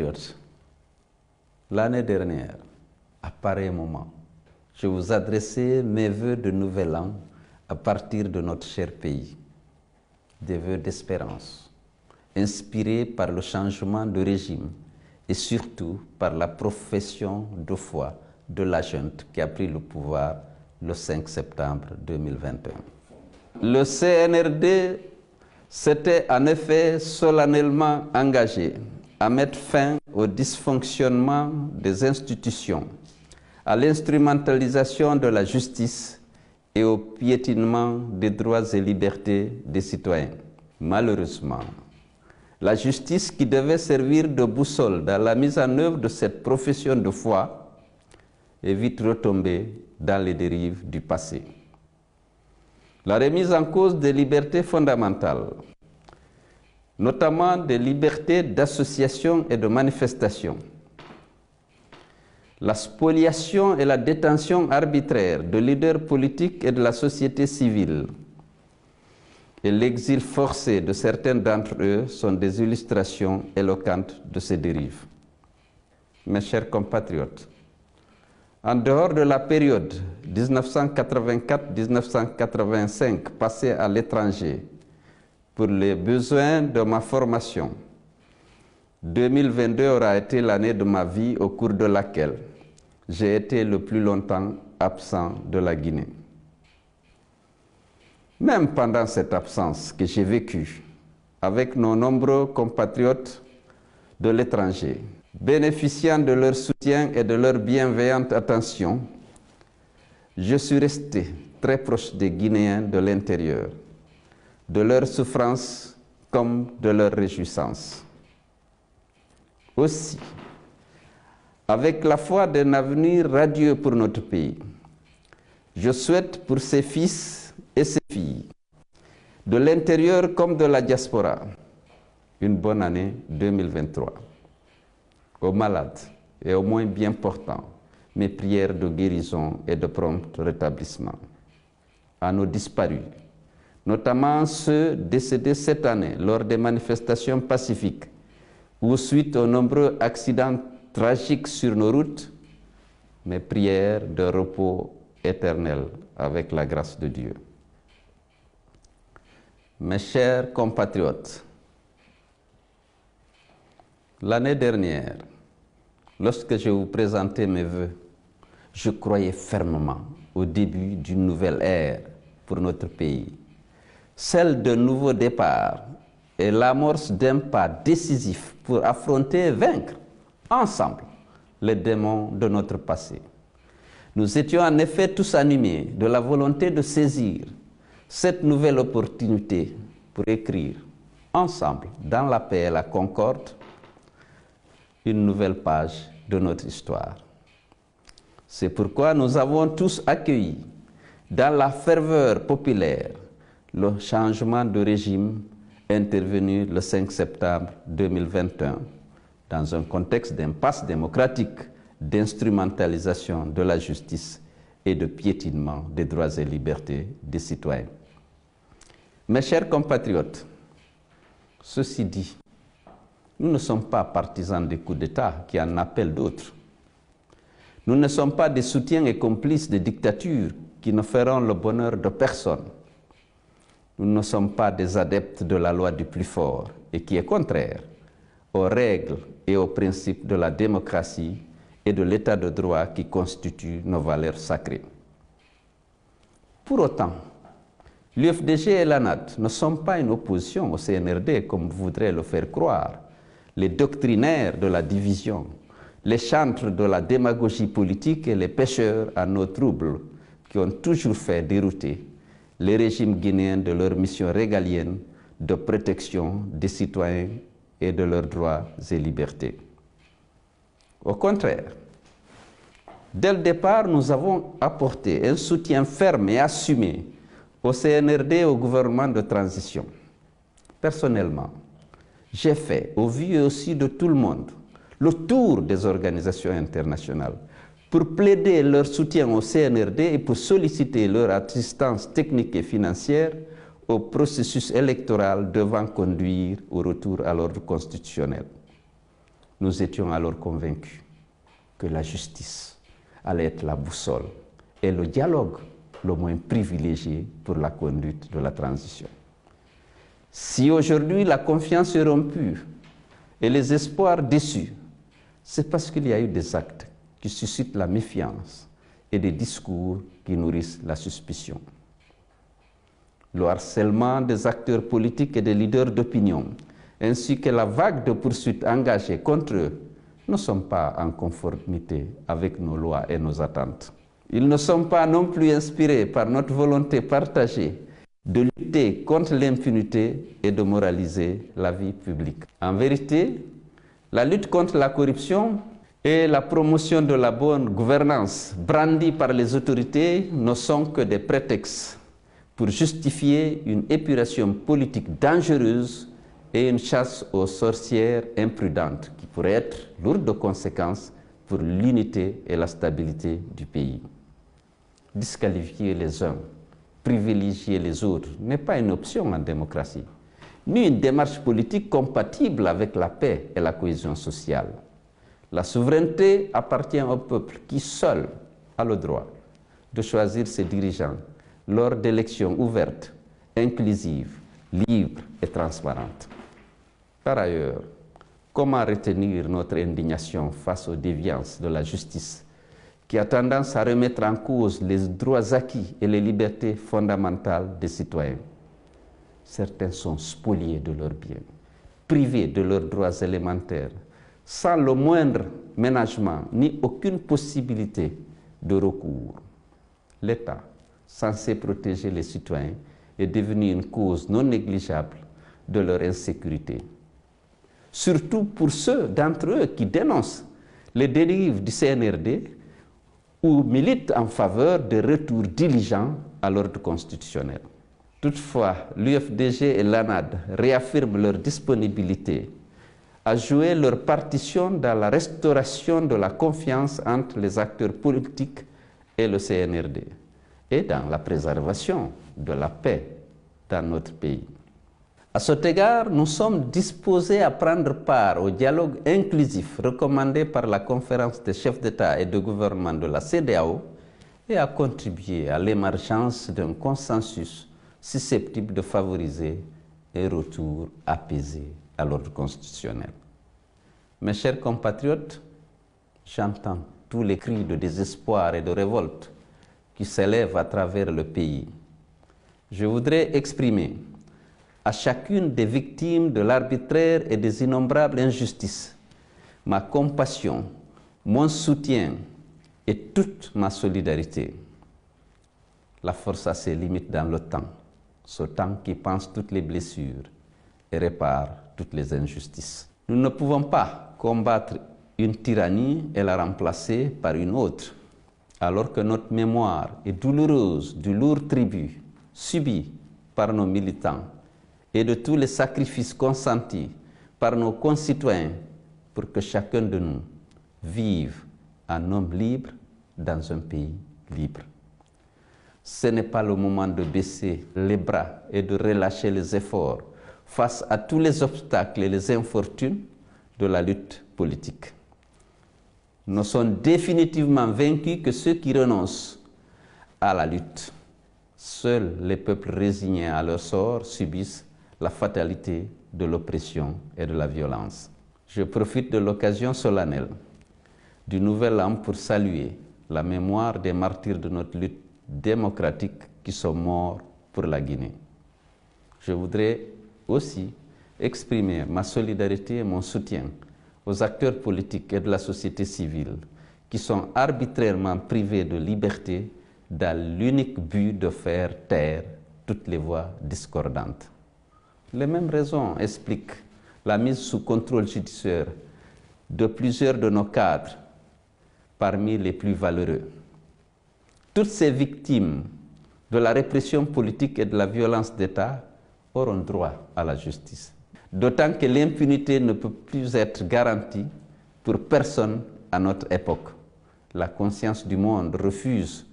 compatriotes, l'année dernière, à pareil moment, je vous adressais mes vœux de nouvel an à partir de notre cher pays, des vœux d'espérance, inspirés par le changement de régime et surtout par la profession de foi de la junte qui a pris le pouvoir le 5 septembre 2021. Le CNRD s'était en effet solennellement engagé à mettre fin au dysfonctionnement des institutions, à l'instrumentalisation de la justice et au piétinement des droits et libertés des citoyens. Malheureusement, la justice qui devait servir de boussole dans la mise en œuvre de cette profession de foi est vite retombée dans les dérives du passé. La remise en cause des libertés fondamentales, notamment des libertés d'association et de manifestation, la spoliation et la détention arbitraire de leaders politiques et de la société civile et l'exil forcé de certains d'entre eux sont des illustrations éloquentes de ces dérives. Mes chers compatriotes, en dehors de la période 1984-1985 passée à l'étranger pour les besoins de ma formation, 2022 aura été l'année de ma vie au cours de laquelle j'ai été le plus longtemps absent de la Guinée. Même pendant cette absence que j'ai vécue avec nos nombreux compatriotes de l'étranger, bénéficiant de leur soutien et de leur bienveillante attention, je suis resté très proche des Guinéens de l'intérieur, de leurs souffrances comme de leurs réjouissances. Aussi, avec la foi d'un avenir radieux pour notre pays, je souhaite pour ses fils et ses filles, de l'intérieur comme de la diaspora, une bonne année 2023. Aux malades et aux moins bien portants, mes prières de guérison et de prompt rétablissement. À nos disparus, notamment ceux décédés cette année lors des manifestations pacifiques ou suite aux nombreux accidents tragiques sur nos routes, mes prières de repos éternel avec la grâce de Dieu. Mes chers compatriotes, l'année dernière, lorsque je vous présentais mes vœux, je croyais fermement au début d'une nouvelle ère pour notre pays, celle d'un nouveau départ et l'amorce d'un pas décisif pour affronter et vaincre ensemble les démons de notre passé. Nous étions en effet tous animés de la volonté de saisir cette nouvelle opportunité pour écrire ensemble, dans la paix et la concorde, une nouvelle page de notre histoire. C'est pourquoi nous avons tous accueilli, dans la ferveur populaire, le changement de régime intervenu le 5 septembre 2021, dans un contexte d'impasse démocratique, d'instrumentalisation de la justice et de piétinement des droits et libertés des citoyens. Mes chers compatriotes, ceci dit, nous ne sommes pas partisans des coups d'État qui en appellent d'autres. Nous ne sommes pas des soutiens et complices des dictatures qui ne feront le bonheur de personne. Nous ne sommes pas des adeptes de la loi du plus fort et qui est contraire aux règles et aux principes de la démocratie et de l'état de droit qui constituent nos valeurs sacrées. Pour autant, l'UFDG et l'ANAD ne sont pas une opposition au CNRD comme vous voudrez le faire croire. Les doctrinaires de la division, les chantres de la démagogie politique et les pêcheurs à nos troubles qui ont toujours fait dérouter les régimes guinéens de leur mission régalienne de protection des citoyens et de leurs droits et libertés. Au contraire, dès le départ, nous avons apporté un soutien ferme et assumé au CNRD et au gouvernement de transition. Personnellement, j'ai fait, au vu aussi de tout le monde, le tour des organisations internationales pour plaider leur soutien au CNRD et pour solliciter leur assistance technique et financière au processus électoral devant conduire au retour à l'ordre constitutionnel. Nous étions alors convaincus que la justice allait être la boussole et le dialogue le moins privilégié pour la conduite de la transition. Si aujourd'hui la confiance est rompue et les espoirs déçus, c'est parce qu'il y a eu des actes qui suscitent la méfiance et des discours qui nourrissent la suspicion. Le harcèlement des acteurs politiques et des leaders d'opinion, ainsi que la vague de poursuites engagées contre eux, ne sont pas en conformité avec nos lois et nos attentes. Ils ne sont pas non plus inspirés par notre volonté partagée de lutter contre l'impunité et de moraliser la vie publique. En vérité, la lutte contre la corruption et la promotion de la bonne gouvernance brandies par les autorités ne sont que des prétextes pour justifier une épuration politique dangereuse et une chasse aux sorcières imprudentes qui pourrait être lourde de conséquences pour l'unité et la stabilité du pays. Disqualifier les uns, privilégier les autres n'est pas une option en démocratie, ni une démarche politique compatible avec la paix et la cohésion sociale. La souveraineté appartient au peuple qui seul a le droit de choisir ses dirigeants lors d'élections ouvertes, inclusives, libres et transparentes. Par ailleurs, comment retenir notre indignation face aux déviances de la justice qui a tendance à remettre en cause les droits acquis et les libertés fondamentales des citoyens? Certains sont spoliés de leurs biens, privés de leurs droits élémentaires, sans le moindre ménagement ni aucune possibilité de recours. L'État, censé protéger les citoyens, est devenu une cause non négligeable de leur insécurité. Surtout pour ceux d'entre eux qui dénoncent les dérives du CNRD ou militent en faveur de retours diligents à l'ordre constitutionnel. Toutefois, l'UFDG et l'ANAD réaffirment leur disponibilité à jouer leur partition dans la restauration de la confiance entre les acteurs politiques et le CNRD et dans la préservation de la paix dans notre pays. À cet égard, nous sommes disposés à prendre part au dialogue inclusif recommandé par la conférence des chefs d'État et de gouvernement de la CEDEAO et à contribuer à l'émergence d'un consensus susceptible de favoriser un retour apaisé à l'ordre constitutionnel. Mes chers compatriotes, j'entends tous les cris de désespoir et de révolte qui s'élèvent à travers le pays. Je voudrais exprimer à chacune des victimes de l'arbitraire et des innombrables injustices ma compassion, mon soutien et toute ma solidarité. La force a ses limites dans le temps, ce temps qui pense toutes les blessures et répare toutes les injustices. Nous ne pouvons pas combattre une tyrannie et la remplacer par une autre, alors que notre mémoire est douloureuse du lourd tribut subi par nos militants et de tous les sacrifices consentis par nos concitoyens pour que chacun de nous vive en homme libre dans un pays libre. Ce n'est pas le moment de baisser les bras et de relâcher les efforts face à tous les obstacles et les infortunes de la lutte politique. Nous sommes définitivement vaincus que ceux qui renoncent à la lutte. Seuls les peuples résignés à leur sort subissent la fatalité de l'oppression et de la violence. Je profite de l'occasion solennelle du Nouvel An pour saluer la mémoire des martyrs de notre lutte démocratique qui sont morts pour la Guinée. Je voudrais aussi exprimer ma solidarité et mon soutien aux acteurs politiques et de la société civile qui sont arbitrairement privés de liberté dans l'unique but de faire taire toutes les voix discordantes. Les mêmes raisons expliquent la mise sous contrôle judiciaire de plusieurs de nos cadres, parmi les plus valeureux. Toutes ces victimes de la répression politique et de la violence d'État auront droit à la justice. D'autant que l'impunité ne peut plus être garantie pour personne à notre époque. La conscience du monde refuse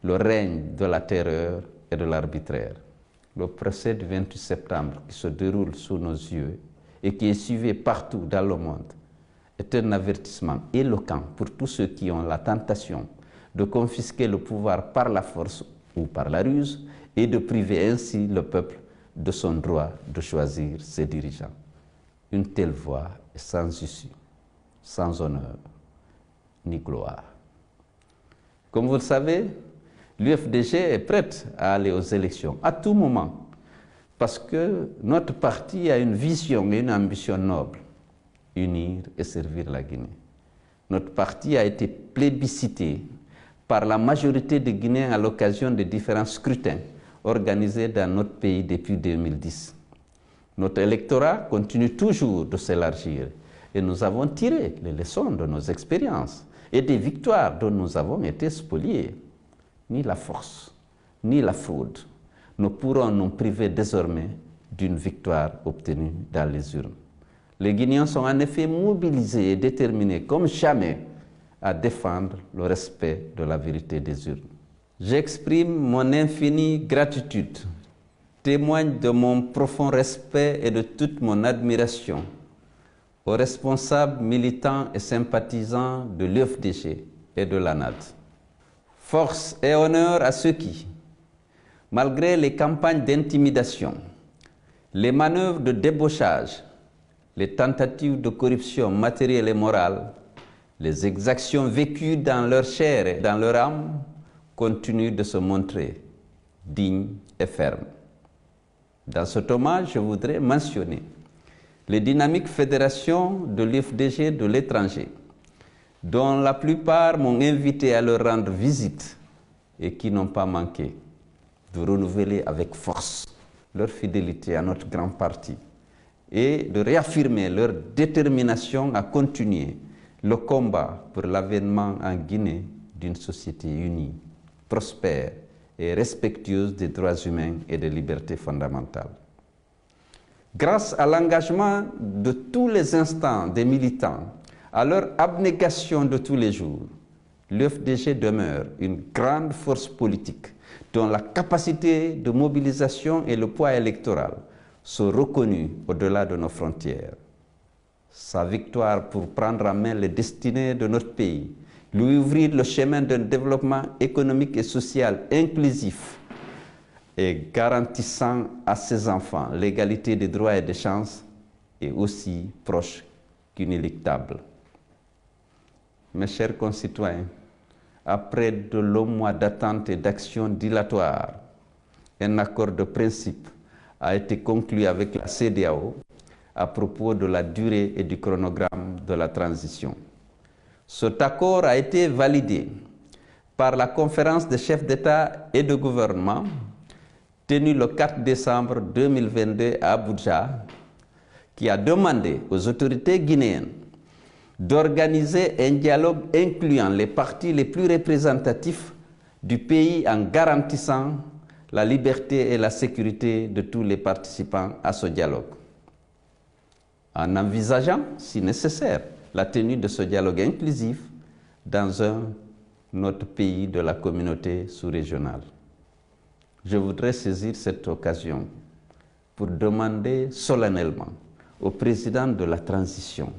le règne de la terreur et de l'arbitraire. Le procès du 28 septembre qui se déroule sous nos yeux et qui est suivi partout dans le monde est un avertissement éloquent pour tous ceux qui ont la tentation de confisquer le pouvoir par la force ou par la ruse et de priver ainsi le peuple de son droit de choisir ses dirigeants. Une telle voie est sans issue, sans honneur ni gloire. Comme vous le savez, l'UFDG est prête à aller aux élections à tout moment parce que notre parti a une vision et une ambition noble: unir et servir la Guinée. Notre parti a été plébiscité par la majorité des Guinéens à l'occasion des différents scrutins organisés dans notre pays depuis 2010. Notre électorat continue toujours de s'élargir et nous avons tiré les leçons de nos expériences et des victoires dont nous avons été spoliés. Ni la force, ni la fraude ne pourront nous priver désormais d'une victoire obtenue dans les urnes. Les Guinéens sont en effet mobilisés et déterminés comme jamais à défendre le respect de la vérité des urnes. J'exprime mon infinie gratitude, témoigne de mon profond respect et de toute mon admiration aux responsables militants et sympathisants de l'UFDG et de l'ANAD. Force et honneur à ceux qui, malgré les campagnes d'intimidation, les manœuvres de débauchage, les tentatives de corruption matérielle et morale, les exactions vécues dans leur chair et dans leur âme, continuent de se montrer dignes et fermes. Dans cet hommage, je voudrais mentionner les dynamiques fédérations de l'UFDG de l'étranger, dont la plupart m'ont invité à leur rendre visite et qui n'ont pas manqué de renouveler avec force leur fidélité à notre grand parti et de réaffirmer leur détermination à continuer le combat pour l'avènement en Guinée d'une société unie, prospère et respectueuse des droits humains et des libertés fondamentales. Grâce à l'engagement de tous les instants des militants, à leur abnégation de tous les jours, l'UFDG demeure une grande force politique dont la capacité de mobilisation et le poids électoral sont reconnus au-delà de nos frontières. Sa victoire pour prendre en main les destinées de notre pays, lui ouvrir le chemin d'un développement économique et social inclusif et garantissant à ses enfants l'égalité des droits et des chances, est aussi proche qu'inéluctable. Mes chers concitoyens, après de longs mois d'attente et d'actions dilatoires, un accord de principe a été conclu avec la CEDEAO à propos de la durée et du chronogramme de la transition. Cet accord a été validé par la conférence des chefs d'État et de gouvernement tenue le 4 décembre 2022 à Abuja, qui a demandé aux autorités guinéennes d'organiser un dialogue incluant les partis les plus représentatifs du pays en garantissant la liberté et la sécurité de tous les participants à ce dialogue. En envisageant, si nécessaire, la tenue de ce dialogue inclusif dans un autre pays de la communauté sous-régionale. Je voudrais saisir cette occasion pour demander solennellement au président de la transition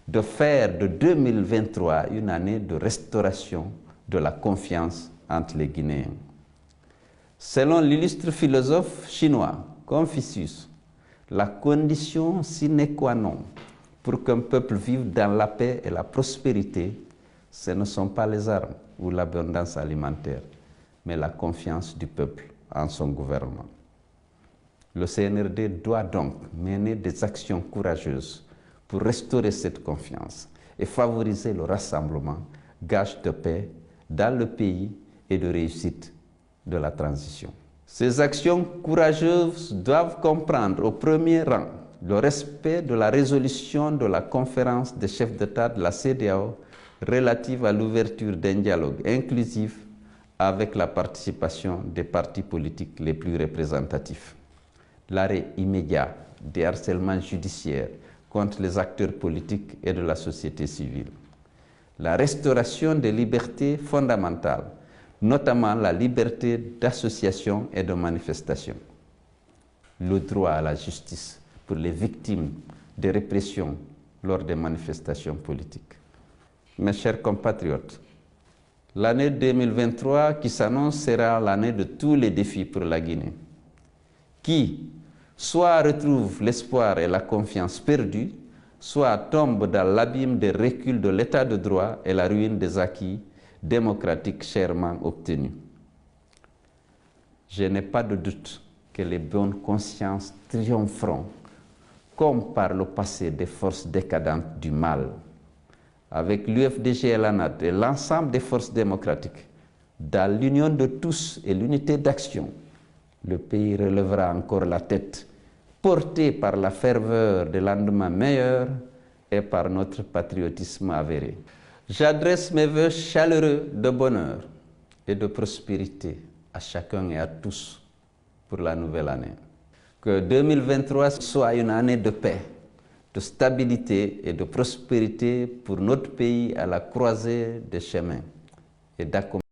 de faire de 2023 une année de restauration de la confiance entre les Guinéens. Selon l'illustre philosophe chinois Confucius, la condition sine qua non pour qu'un peuple vive dans la paix et la prospérité, ce ne sont pas les armes ou l'abondance alimentaire, mais la confiance du peuple en son gouvernement. Le CNRD doit donc mener des actions courageuses pour restaurer cette confiance et favoriser le rassemblement, gage de paix dans le pays et de réussite de la transition. Ces actions courageuses doivent comprendre au premier rang le respect de la résolution de la conférence des chefs d'État de la CEDEAO relative à l'ouverture d'un dialogue inclusif avec la participation des partis politiques les plus représentatifs. L'arrêt immédiat des harcèlements judiciaires contre les acteurs politiques et de la société civile. La restauration des libertés fondamentales, notamment la liberté d'association et de manifestation. Le droit à la justice pour les victimes des répressions lors des manifestations politiques. Mes chers compatriotes, l'année 2023 qui s'annonce sera l'année de tous les défis pour la Guinée, qui soit retrouve l'espoir et la confiance perdus, soit tombe dans l'abîme des reculs de l'état de droit et la ruine des acquis démocratiques chèrement obtenus. Je n'ai pas de doute que les bonnes consciences triompheront, comme par le passé des forces décadentes du mal. Avec l'UFDG et l'ANAD et l'ensemble des forces démocratiques, dans l'union de tous et l'unité d'action, le pays relèvera encore la tête, porté par la ferveur des lendemains meilleurs et par notre patriotisme avéré. J'adresse mes vœux chaleureux de bonheur et de prospérité à chacun et à tous pour la nouvelle année. Que 2023 soit une année de paix, de stabilité et de prospérité pour notre pays à la croisée des chemins et d'accompagnement.